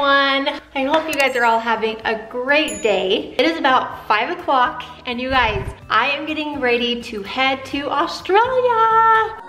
everyone. I hope you guys are all having a great day. It is about 5 o'clock and you guys, I am getting ready to head to Australia.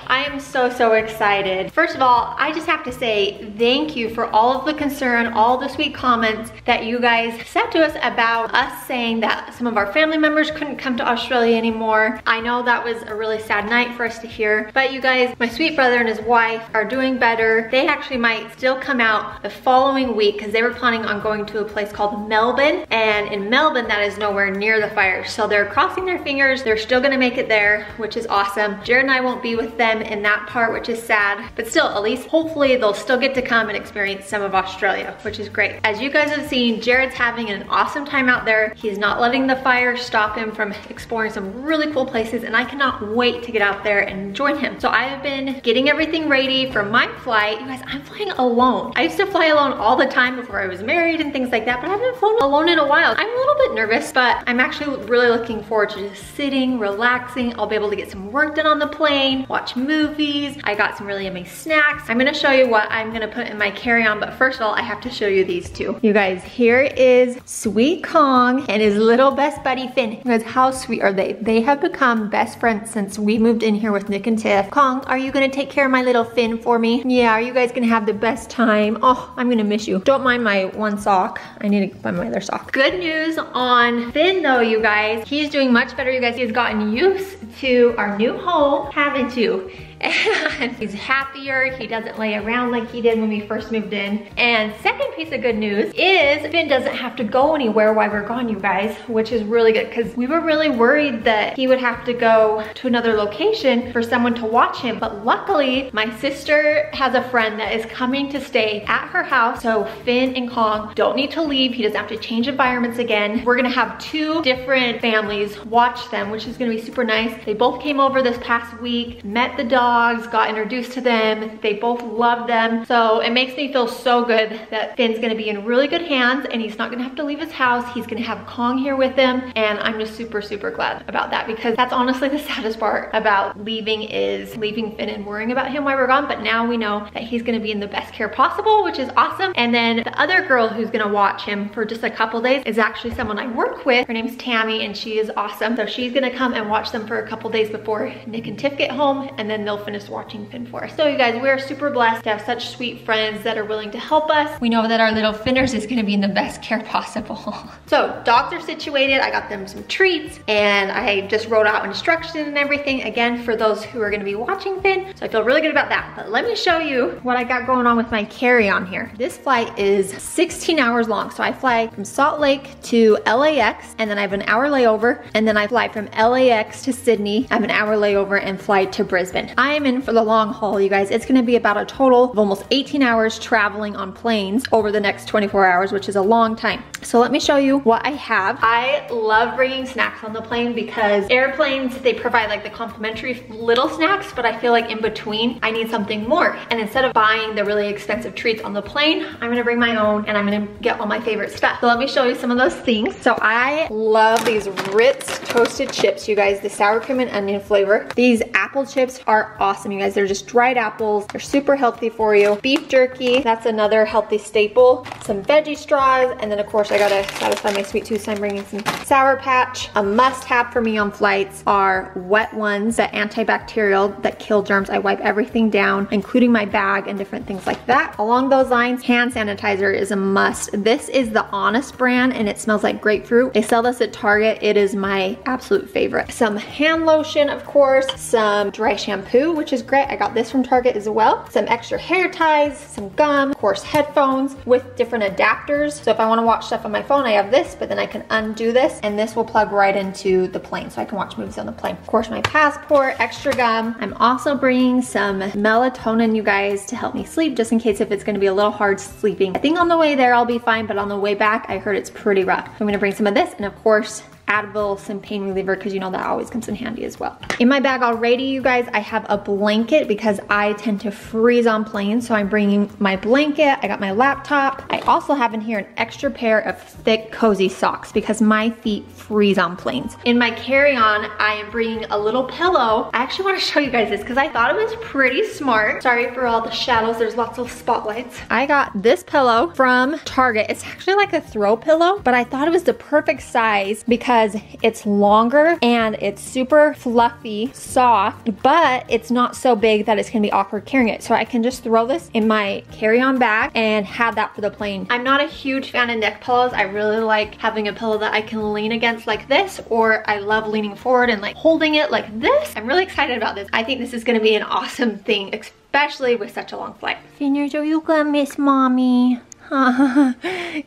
I am so excited. First of all, I just have to say thank you for all of the concern, all the sweet comments that you guys said to us about us saying that some of our family members couldn't come to Australia anymore. I know that was a really sad night for us to hear, but you guys, my sweet brother and his wife are doing better. They actually might still come out the following week because they were planning on going to a place called Melbourne, and in Melbourne that is nowhere near the fire. So they're crossing their fingers. They're still gonna make it there, which is awesome. Jared and I won't be with them in that part, which is sad, but still, at least hopefully they'll still get to come and experience some of Australia, which is great. As you guys have seen, Jared's having an awesome time out there. He's not letting the fire stop him from exploring some really cool places, and I cannot wait to get out there and join him. So I have been getting everything ready for my flight. You guys, I'm flying alone. I used to fly alone all the time before I was married and things like that, but I haven't flown alone in a while. I'm a little bit nervous, but I'm actually really looking forward to just sitting, relaxing. I'll be able to get some work done on the plane, watch movies. I got some really yummy snacks. I'm gonna show you what I'm gonna put in my carry-on, but first of all, I have to show you these two. You guys, here is Sweet Kong and his little best buddy Finn. You guys, how sweet are they? They have become best friends since we moved in here with Nick and Tiff. Kong, are you gonna take care of my little Finn for me? Yeah, are you guys gonna have the best time? Oh, I'm gonna miss you. Don't mind my one sock. I need to find my other sock. Good news on Finn though, you guys. He's doing much better, you guys. He's gotten used to our new home, haven't you? And he's happier. He doesn't lay around like he did when we first moved in. And second piece of good news is Finn doesn't have to go anywhere while we're gone, you guys, which is really good because we were really worried that he would have to go to another location for someone to watch him. But luckily, my sister has a friend that is coming to stay at her house. So Finn and Kong don't need to leave. He doesn't have to change environments again. We're gonna have two different families watch them, which is gonna be super nice. They both came over this past week, met the dogs, got introduced to them. They both love them. So it makes me feel so good that Finn's gonna be in really good hands and he's not gonna have to leave his house. He's gonna have Kong here with him. And I'm just super glad about that because that's honestly the saddest part about leaving is leaving Finn and worrying about him while we're gone. But now we know that he's gonna be in the best care possible, which is awesome. And then the other girl who's gonna watch him for just a couple days is actually someone I work with. Her name's Tammy and she is awesome. So she's gonna come and watch them for a couple days before Nick and Tiff get home, and then they'll finish watching Finn for us. So you guys, we're super blessed to have such sweet friends that are willing to help us. We know that our little Finners is gonna be in the best care possible. So dogs are situated. I got them some treats and I just wrote out instructions and everything, again, for those who are gonna be watching Finn. So I feel really good about that. But let me show you what I got going on with my carry-on here. This flight is 16 hours long. So I fly from Salt Lake to LAX and then I have an hour layover, and then I fly from LAX to Sydney. I have an hour layover and fly to Brisbane. I am in for the long haul, you guys. It's gonna be about a total of almost 18 hours traveling on planes over the next 24 hours, which is a long time. So let me show you what I have. I love bringing snacks on the plane because airplanes, they provide like the complimentary little snacks, but I feel like in between, I need something more. And instead of buying the really expensive treats on the plane, I'm gonna bring my own and I'm gonna get all my favorite stuff. So let me show you some of those things. So I love these Ritz toasted chips, you guys, the sour cream and onion flavor. These apple chips are awesome, you guys. They're just dried apples. They're super healthy for you. Beef jerky, that's another healthy staple. Some veggie straws, and then of course I gotta satisfy my sweet tooth, so I'm bringing some Sour Patch. A must-have for me on flights are wet ones, that antibacterial that kill germs. I wipe everything down, including my bag and different things like that. Along those lines, hand sanitizer is a must. This is the Honest brand, and it smells like grapefruit. They sell this at Target. It is my absolute favorite. Some hand lotion, of course. Some dry shampoo, which is great. I got this from Target as well. Some extra hair ties, some gum, of course headphones with different adapters. So if I want to watch stuff on my phone, I have this, but then I can undo this and this will plug right into the plane so I can watch movies on the plane. Of course, my passport, extra gum. I'm also bringing some melatonin, you guys, to help me sleep, just in case if it's going to be a little hard sleeping. I think on the way there I'll be fine, but on the way back, I heard it's pretty rough. I'm going to bring some of this, and of course, Advil, some pain reliever, because you know that always comes in handy as well. In my bag already, you guys, I have a blanket because I tend to freeze on planes, so I'm bringing my blanket. I got my laptop. I also have in here an extra pair of thick, cozy socks because my feet freeze on planes. In my carry-on, I am bringing a little pillow. I actually want to show you guys this because I thought it was pretty smart. Sorry for all the shadows. There's lots of spotlights. I got this pillow from Target. It's actually like a throw pillow, but I thought it was the perfect size because it's longer and it's super fluffy, soft, but it's not so big that it's gonna be awkward carrying it. So I can just throw this in my carry-on bag and have that for the plane. I'm not a huge fan of neck pillows. I really like having a pillow that I can lean against like this, or I love leaning forward and like holding it like this. I'm really excited about this. I think this is gonna be an awesome thing, especially with such a long flight. Finish, are you gonna miss mommy?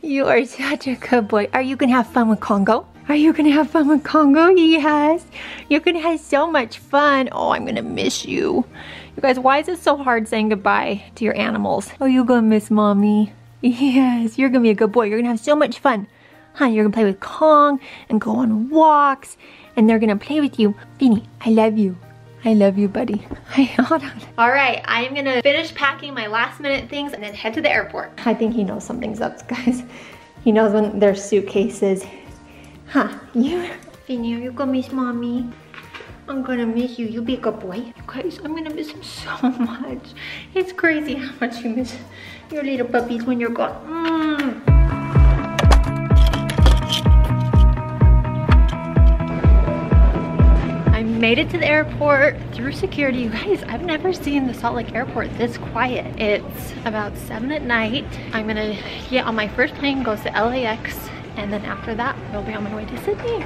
You are such a good boy. Are you gonna have fun with Congo? Are you gonna have fun with Congo? Yes. You're gonna have so much fun. Oh, I'm gonna miss you. You guys, why is it so hard saying goodbye to your animals? Oh, you gonna miss mommy? Yes, you're gonna be a good boy. You're gonna have so much fun. Huh, you're gonna play with Kong and go on walks, and they're gonna play with you. Finny, I love you. I love you, buddy. Hold on. All right, I am gonna finish packing my last minute things and then head to the airport. I think he knows something's up, guys. He knows when there's suitcases. Huh, you? Finny, are you gonna miss mommy? I'm gonna miss you. You be a good boy. You guys, I'm gonna miss him so much. It's crazy how much you miss your little puppies when you're gone. I made it to the airport through security. You guys, I've never seen the Salt Lake airport this quiet. It's about 7 at night. I'm gonna get on my first plane, goes to LAX, and then after that, I'll be on my way to Sydney.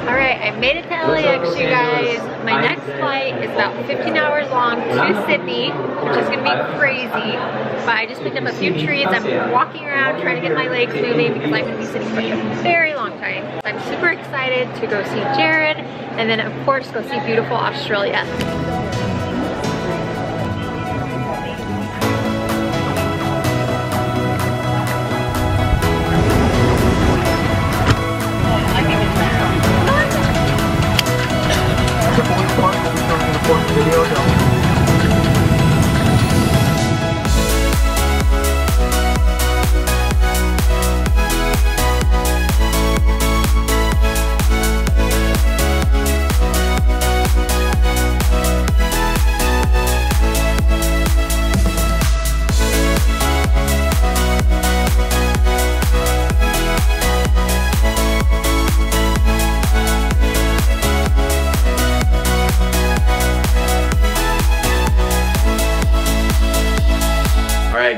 All right, I made it to LAX, you guys. My next flight is about 15 hours long to Sydney, which is gonna be crazy. But I just picked up a few treats. I'm walking around trying to get my legs moving because I'm gonna be sitting for a very long time. I'm super excited to go see Jared, and then of course go see beautiful Australia.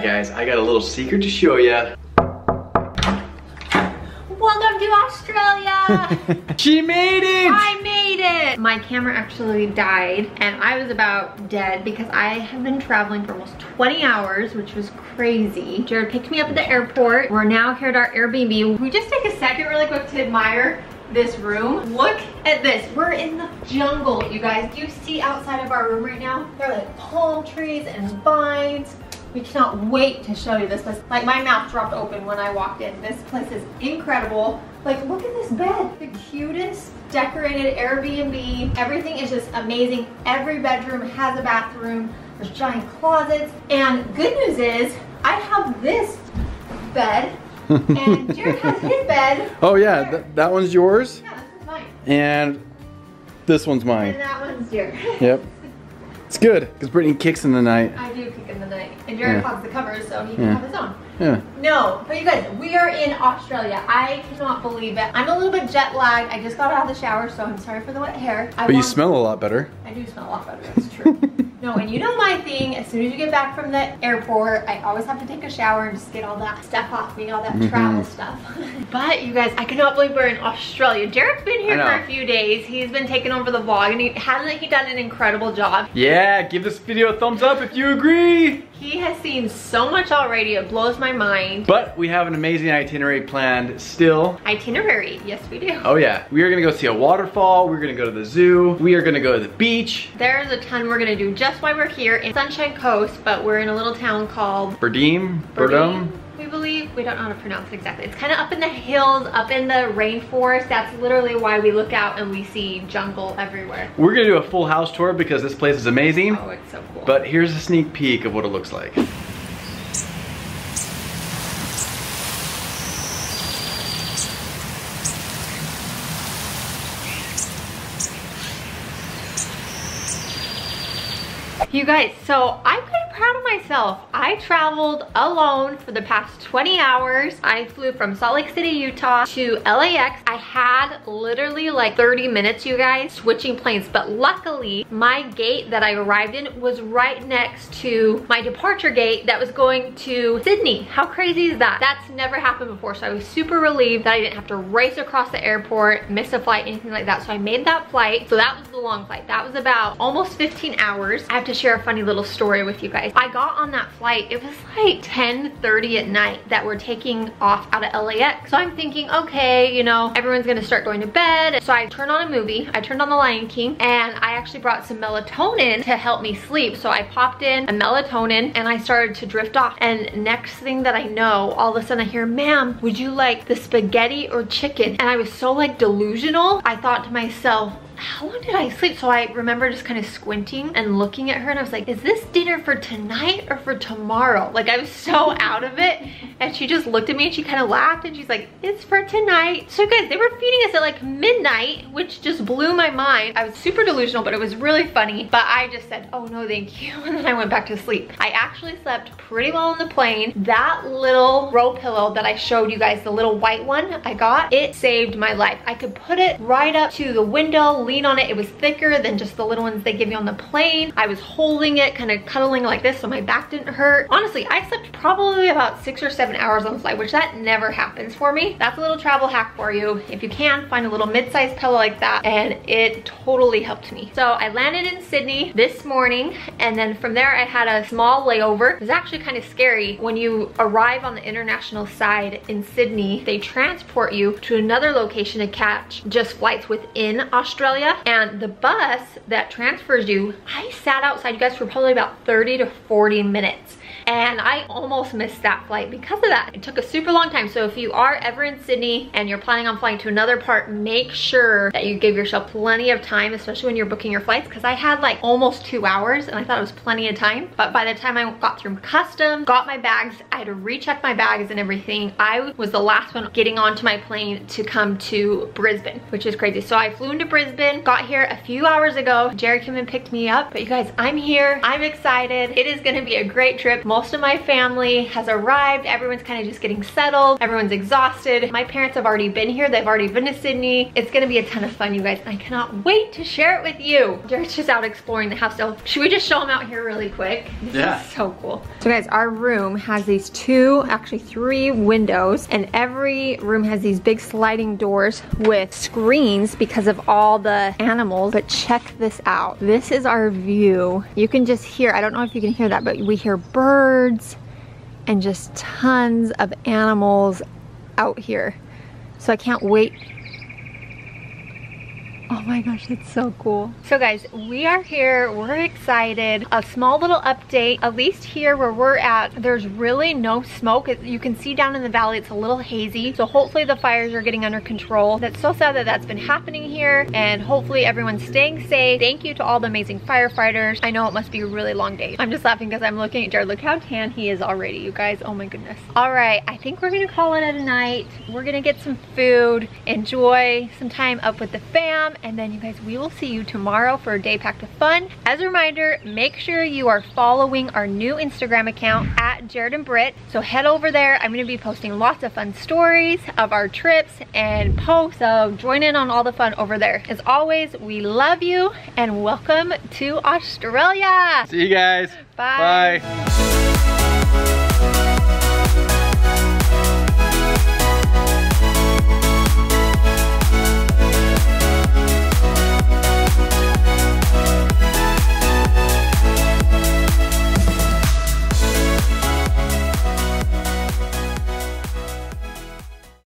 Guys, I got a little secret to show you. Welcome to Australia! She made it! I made it! My camera actually died and I was about dead because I have been traveling for almost 20 hours, which was crazy. Jared picked me up at the airport. We're now here at our Airbnb. We just take a second really quick to admire this room. Look at this. We're in the jungle, you guys. Do you see outside of our room right now? There are like palm trees and vines. We cannot wait to show you this place. Like, my mouth dropped open when I walked in. This place is incredible. Like, look at this bed. The cutest decorated Airbnb. Everything is just amazing. Every bedroom has a bathroom. There's giant closets. And good news is, I have this bed. And Jared has his bed. Oh yeah, that one's yours? Yeah, this is mine. And this one's mine. And that one's Jared. Yep. It's good, because Brittany kicks in the night. I do kick in the night. And Jared hogs the covers so he can have his own. Yeah. No, but you guys, we are in Australia. I cannot believe it. I'm a little bit jet lagged. I just got out of the shower, so I'm sorry for the wet hair. But you smell a lot better. I do smell a lot better, that's true. No, and you know my thing, as soon as you get back from the airport, I always have to take a shower and just get all that stuff off me, all that travel stuff. But you guys, I cannot believe we're in Australia. Jared's been here for a few days. He's been taking over the vlog, and hasn't he done an incredible job? Yeah, give this video a thumbs up if you agree. He has seen so much already, it blows my mind. But we have an amazing itinerary planned still. Itinerary, yes we do. Oh yeah, we are gonna go see a waterfall, we're gonna go to the zoo, we are gonna go to the beach. There's a ton we're gonna do just while we're here in Sunshine Coast, but we're in a little town called Burdome. We believe. We don't know how to pronounce it exactly. It's kind of up in the hills, up in the rainforest. That's literally why we look out and we see jungle everywhere. We're gonna do a full house tour because this place is amazing. Oh, it's so cool. But here's a sneak peek of what it looks like. You guys, so I'm pretty proud of myself. I traveled alone for the past 20 hours. I flew from Salt Lake City, Utah to LAX. I had literally like 30 minutes, you guys, switching planes. But luckily, my gate that I arrived in was right next to my departure gate that was going to Sydney. How crazy is that? That's never happened before. So I was super relieved that I didn't have to race across the airport, miss a flight, anything like that. So I made that flight. So that was the long flight. That was about almost 15 hours. I have to share a funny little story with you guys. I got on that flight, it was like 10:30 at night that we're taking off out of LAX. So I'm thinking, okay, you know, everyone's gonna start going to bed. So I turned on a movie, I turned on The Lion King, and I actually brought some melatonin to help me sleep. So I popped in a melatonin and I started to drift off. And next thing that I know, all of a sudden I hear, ma'am, would you like the spaghetti or chicken? And I was so like delusional. I thought to myself, how long did I sleep? So I remember just kind of squinting and looking at her and I was like, is this dinner for tonight or for tomorrow? Like I was so out of it. And she just looked at me and she kind of laughed and she's like, it's for tonight. So guys, they were feeding us at like midnight, which just blew my mind. I was super delusional, but it was really funny. But I just said, oh no, thank you. And then I went back to sleep. I actually slept pretty well on the plane. That little throw pillow that I showed you guys, the little white one I got, it saved my life. I could put it right up to the window, lean on it. It was thicker than just the little ones they give you on the plane. I was holding it, kind of cuddling like this so my back didn't hurt. Honestly, I slept probably about 6 or 7 hours on the flight, which that never happens for me. That's a little travel hack for you. If you can, find a little mid-sized pillow like that, and it totally helped me. So I landed in Sydney this morning, and then from there I had a small layover. It was actually kind of scary. When you arrive on the international side in Sydney, they transport you to another location to catch just flights within Australia. And the bus that transfers you, I sat outside, you guys, for probably about 30 to 40 minutes. And I almost missed that flight because of that. It took a super long time. So if you are ever in Sydney and you're planning on flying to another part, make sure that you give yourself plenty of time, especially when you're booking your flights, because I had like almost 2 hours and I thought it was plenty of time. But by the time I got through customs, got my bags, I had to recheck my bags and everything. I was the last one getting onto my plane to come to Brisbane, which is crazy. So I flew into Brisbane, got here a few hours ago. Jared came and picked me up. But you guys, I'm here. I'm excited. It is gonna be a great trip. Most of my family has arrived. Everyone's kind of just getting settled. Everyone's exhausted. My parents have already been here. They've already been to Sydney. It's gonna be a ton of fun, you guys. I cannot wait to share it with you. Jared's just out exploring the house. So should we just show him out here really quick? This is so cool. So guys, our room has these actually three windows, and every room has these big sliding doors with screens because of all the animals. But check this out. This is our view. You can just hear, I don't know if you can hear that, but we hear birds and just tons of animals out here. So I can't wait. Oh my gosh, that's so cool. So guys, we are here, we're excited. A small little update, at least here where we're at, there's really no smoke. You can see down in the valley, it's a little hazy. So hopefully the fires are getting under control. That's so sad that that's been happening here, and hopefully everyone's staying safe. Thank you to all the amazing firefighters. I know it must be a really long day. I'm just laughing because I'm looking at Jared. Look how tan he is already, you guys. Oh my goodness. All right, I think we're gonna call it a night. We're gonna get some food, enjoy some time up with the fam, and then you guys, we will see you tomorrow for a day packed with fun. As a reminder, make sure you are following our new Instagram account at Jared and Britt. So head over there. I'm gonna be posting lots of fun stories of our trips and posts. So join in on all the fun over there. As always, we love you and welcome to Australia. See you guys. Bye. Bye.